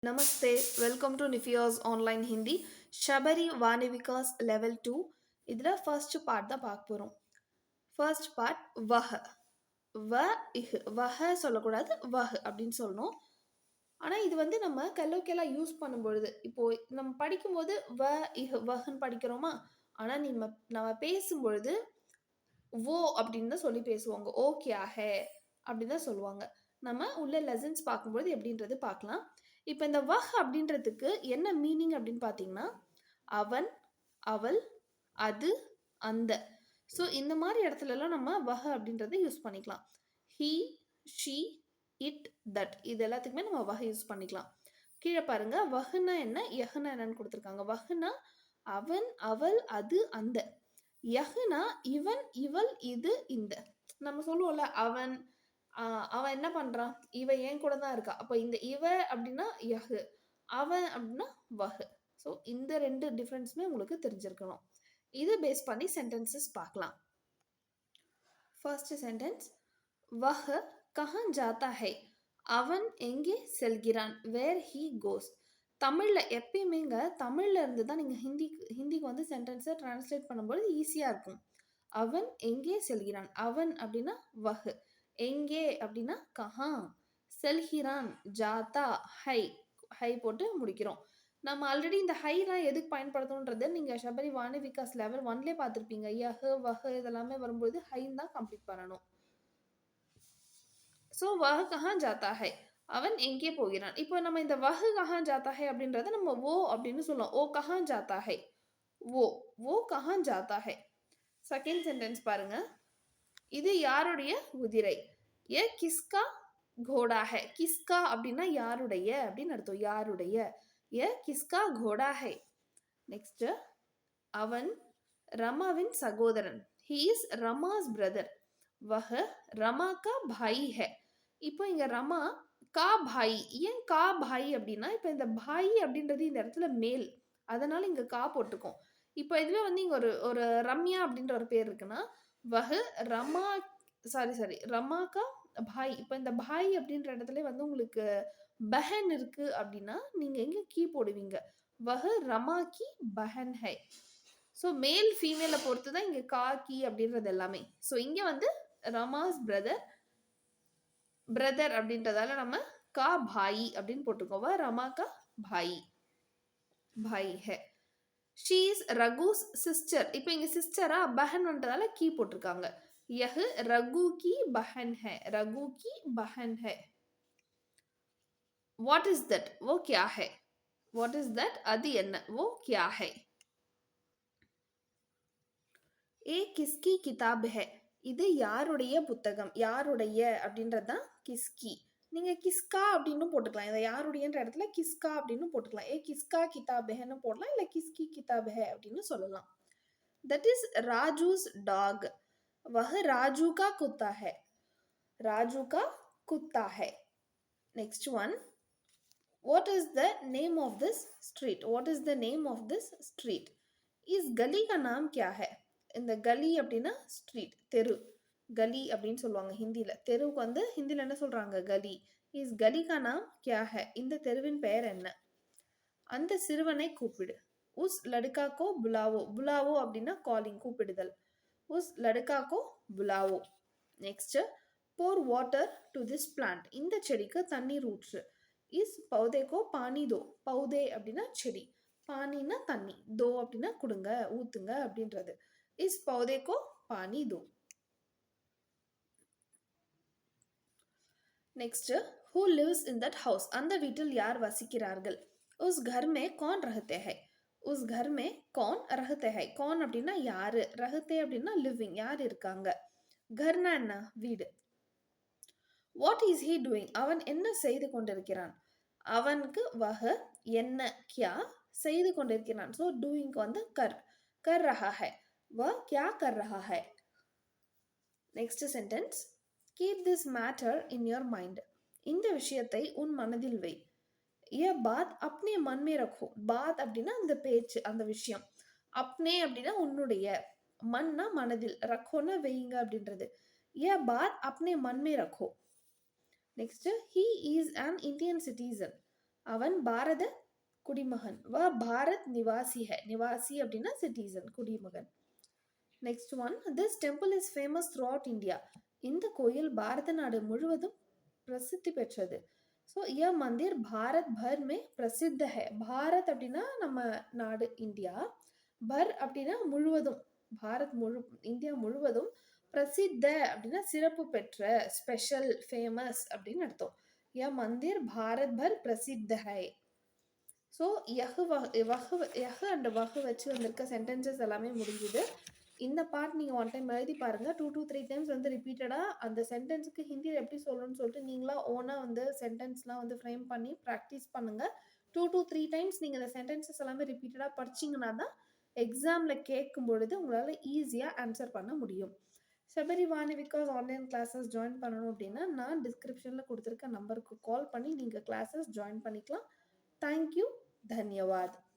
Namaste, welcome to Nifia's online Hindi. Shabari Vanivika's level 2. இதில் first part தான் பார்க்க போகிறோம். ஃபர்ஸ்ட் பார்ட் வஹ. வ இஹ். வஹ சொல்லக்கூடாது, வஹ் அப்படின்னு சொல்லணும். ஆனால் இது வந்து நம்ம கல்லோக்கெல்லாம் யூஸ் பண்ணும்பொழுது, இப்போது நம்ம படிக்கும்போது வ இஹ் வஹ்ன்னு படிக்கிறோமா, ஆனால் நம்ம பேசும்பொழுது ஓ அப்படின்னு தான் சொல்லி பேசுவாங்க. ஓ கியா ஹே அப்படின்னு தான் சொல்லுவாங்க. நம்ம உள்ள லெசன்ஸ் பார்க்கும்போது எப்படின்றது பார்க்கலாம். இப்போ இந்த வஹ் அப்படின்றதுக்கு என்ன மீனிங் அப்படின்னு பார்த்தீங்கன்னா, அவன், அவள், அது, அந்த. ஸோ இந்த மாதிரி இடத்துலலாம் நம்ம வஹ் அப்படின்றத யூஸ் பண்ணிக்கலாம். ஹீ, ஷீ, இட், தட் இது எல்லாத்துக்குமே நம்ம வஹ் யூஸ் பண்ணிக்கலாம். கீழே பாருங்க, வஹ்னா என்ன, யஹ்னா என்னன்னு கொடுத்துருக்காங்க. வஹ்னா அவன், அவள், அது, அந்த. யஹ்னா இவன், இவள், இது, இந்த. நம்ம சொல்லுவோம்ல, அவன் அவன் என்ன பண்றான்? இவ என் கூட தான் இருக்கா. அப்ப இந்த இவ அப்படின்னா யஹ். அவன் அப்படின்னா வஹ். ஸோ இந்த 2 டிஃபரன்ஸுமே உங்களுக்கு தெரிஞ்சிருக்கணும். இதை பேஸ் பண்ணி சென்டென்சஸ் பார்க்கலாம். ஃபர்ஸ்ட் சென்டென்ஸ், வஹ் கஹான் ஜாத்தா ஹை. அவன் எங்கே செல்கிறான். Where he goes. தமிழில் எப்பயுமேங்க தமிழில் இருந்து தான் நீங்கள் ஹிந்திக்கு வந்து சென்டென்ஸை டிரான்ஸ்லேட் பண்ணும்போது ஈஸியாக இருக்கும். அவன் எங்கே செல்கிறான். அவன் அப்படின்னா வஹ். எங்கே அப்படின்னா கஹா. செல்கிறான் ஜாத்தா ஹை. ஹை போட்டு முடிக்கிறோம். நம்ம ஆல்ரெடி இந்த ஹைலாம் எதுக்கு பயன்படுத்தணுன்றதை நீங்கள் ஷபரி வாணி விகாஸ் லெவல் 1லே பார்த்துருப்பீங்க. யஹ் வஹ் இதெல்லாமே வரும்போது ஹைன்னு தான் கம்ப்ளீட் பண்ணணும். ஸோ வஹ் கஹான் ஜாத்தா ஹை. அவன் எங்கே போகிறான். இப்போ நம்ம இந்த வஹ் கஹான் ஜாத்தா ஹை அப்படின்றத நம்ம ஓ அப்படின்னு சொல்லலாம். ஓ கஹான் ஜாத்தா ஹை. ஓ கஹான் ஜாத்தா ஹை. செகண்ட் சென்டென்ஸ் பாருங்க. இது யாருடைய குதிரை. ஏ கிஸ்கா கோடா ஹை. கிஸ்கா அப்படின்னா யாருடைய அப்படின்னு அர்த்தம். யாருடைய. ஏ கிஸ்கா கோடா ஹை. நெக்ஸ்ட், அவன் ரமாவின் சகோதரன். He is Rama's brother. வஹ் रमा का भाई है. இப்போ இங்க ரமா கா பாய். ஏன் கா பாய் அப்படின்னா, இப்போ இந்த பாய் அப்படின்றது இந்த இடத்துல மேல், அதனால இங்க கா போட்டுக்கும். இப்போ இதுவே வந்து இங்க ஒரு ஒரு ரம்யா அப்படின்ற ஒரு பேர் இருக்குன்னா, வஹ் ரமா ரமாக்கா பாய். இப்போ இந்த பாய் அப்படின்ற இடத்துல வந்து உங்களுக்கு பஹன் இருக்கு அப்படின்னா நீங்க எங்க கீ போடுவீங்க. வஹ் ரமா கி பஹன் ஹை. ஸோ மேல் ஃபீமேலை பொறுத்து தான் இங்கே கா கி அப்படின்றது எல்லாமே. ஸோ இங்கே வந்து ரமாஸ் பிரதர் அப்படின்றதால நம்ம கா பாய் அப்படின்னு போட்டுக்கோவா. ரமா கா பாய். பாய் ஹே. She is Raghu's sister. இப்போ இங்க சிஸ்டரா பஹன் வந்ததால கீ போட்டிருக்காங்க. யஹ் ரகு கி பஹன் ஹே. ரகு கி பஹன் ஹே. What is that. वो क्या है. வாட் இஸ் தட் அது என்ன. वो क्या है. ஏ கிஸ்கி கிதாப் ஹே. இது யாருடைய புத்தகம். யாருடைய அப்படின்றது தான் கிஸ்கி. நீங்கள் கிஸ்கா அப்படின்னு போட்டுக்கலாம். இதை யாருடையன்ற இடத்துல கிஸ்கா அப்படின்னு போட்டுக்கலாம். ஏ கிஸ்கா கிதாப் ஹேன்னு போடலாம், இல்லை கிஸ்கி கிதாப் ஹே அப்படின்னு சொல்லலாம். That is Raju's dog. வஹ் ராஜு கா குத்தா ஹே. ராஜு கா குத்தா ஹே. Next one, what is the name of this street. what is the name of this street. इस गली का नाम क्या है. இந்த கலி அப்படின்னா ஸ்ட்ரீட், தெரு. கலி அப்படின்னு சொல்லுவாங்க ஹிந்தியில். தெருவுக்கு வந்து ஹிந்தியில் என்ன சொல்கிறாங்க, கலி. இஸ் கலி கா நாம் கியா ஹை. இந்த தெருவின் பெயர் என்ன. அந்த சிறுவனை கூப்பிடு. உஸ் லடுக்காக்கோ புலாவோ. புலாவோ அப்படின்னா காலிங், கூப்பிடுதல். உஸ் லடுக்காக்கோ புலாவோ. Next, pour water to this plant. இந்த செடிக்கு தண்ணீர் ஊற்று. இஸ் பௌதேக்கோ பானி தோ. பௌதே அப்படின்னா செடி, பானின்னா தண்ணி, தோ அப்படின்னா கொடுங்க, ஊத்துங்க அப்படின்றது. इस पौधे को पानी दो. Next, who lives in that house. அந்த வீட்டில் யார் வசிக்கிறார்கள். उस घर में कौन रहते हैं. उस घर में कौन रहते हैं. कौन அப்படின்னா யாரு, रहते அப்படின்னா living, யார் இருக்காங்க. घरனா என்ன, வீடு. what is he doing. அவன் என்ன செய்து கொண்டிருக்கிறான். அவனுக்கு வஹ் என்ன, கியா செய்து கொண்டிருக்கிறான். ஸோ டூயிங்க்கு வந்து कर रहा है. वह क्या कर रहा है. Next sentence, keep this matter in your mind. இந்த விஷயத்தை உன் மனதில் வை. यह बात अपने मन में रखो. बात அப்படின்னா அந்த பேச்சு, அந்த விஷயம். अपने அப்படின்னா உன்னுடைய, மன்னா மனதில், ரக்கோன்னா வைங்க அப்படின்றது. यह बात अपने मन में रखो. Next, he is an Indian citizen. அவன் பாரத குடிமகன். வ பாரத் நிவாசி है. நிவாசி அப்படின்னா சிட்டிசன், குடிமகன். Next one, this temple is famous through out India. இந்த கோயில் பாரத நாடு முழுவதும் பிரசித்தி பெற்றது. ஸோ ய மந்திர் பாரத் பர் மே பிரசித்த है. பாரத் அப்படின்னா நம்ம நாடு இந்தியா. பர் அப்படின்னா முழுவதும். பாரத் இந்தியா முழுவதும். பிரசித்த அப்படின்னா சிறப்பு பெற்ற, ஸ்பெஷல், ஃபேமஸ் அப்படின்னு அர்த்தம். ய மந்திர் பாரத் பர் பிரசித்த है. ஸோ யஹ் அண்ட் வஹ் வச்சு வந்திருக்க சென்டென்சஸ் எல்லாமே முடிஞ்சுது. இந்த பார்ட் நீங்கள் ஒன் டைம் எழுதி பாருங்கள். 2 to 3 டைம்ஸ் வந்து ரிப்பீட்டடாக அந்த சென்டென்ஸுக்கு ஹிந்தியில் எப்படி சொல்லணும்னு சொல்லிட்டு நீங்களா ஓனாக வந்து சென்டென்ஸ்லாம் வந்து ஃப்ரேம் பண்ணி ப்ராக்டிஸ் பண்ணுங்கள். 2 to 3 டைம்ஸ் நீங்கள் இந்த சென்டென்சஸ் எல்லாமே ரிப்பீட்டடாக படிச்சிங்கன்னா தான் எக்ஸாமில் கேட்கும் பொழுது உங்களால் ஈஸியாக ஆன்சர் பண்ண முடியும். சபரி வாணிவிகாஸ் ஆன்லைன் கிளாஸஸ் ஜாயின் பண்ணணும் அப்படின்னா நான் டிஸ்கிரிப்ஷனில் கொடுத்துருக்க நம்பருக்கு கால் பண்ணி நீங்கள் கிளாஸஸ் ஜாயின் பண்ணிக்கலாம். தேங்க்யூ. धन्यवाद.